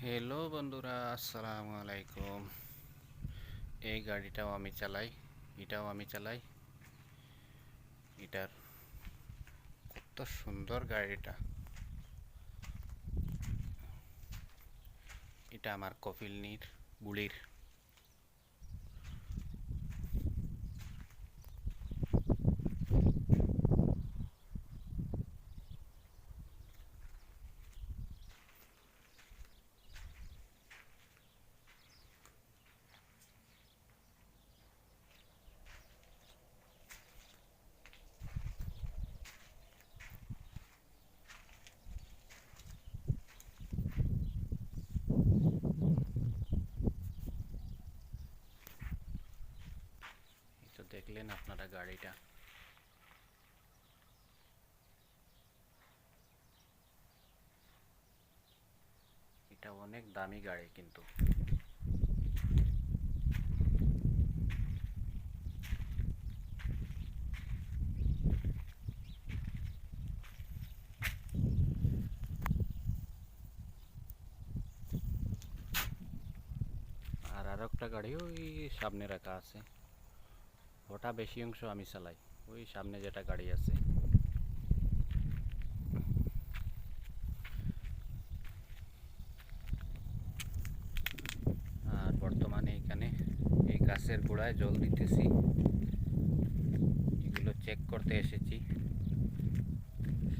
Hello বন্ধুরা, আসসালামু আলাইকুম। এই গাড়িটাও আমি চালাই, এটাও আমি চালাই। এটার কত সুন্দর গাড়িটা। এটা আমার কপিলনির বুড়ির। এই তো দেখলেন আপনারা গাড়িটা। এটা অনেক দামি গাড়ি কিন্তু। আর আরো একটা গাড়ি ওই সামনে রাখা আছে, ওটা বেশি অংশ আমি চালাই। ওই সামনে যেটা গাড়ি আছে। আর বর্তমানে এখানে এই গাছের গোড়ায় জল দিতেছি, এগুলো চেক করতে এসেছি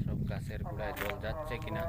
সব গাছের গোড়ায় জল যাচ্ছে কিনা।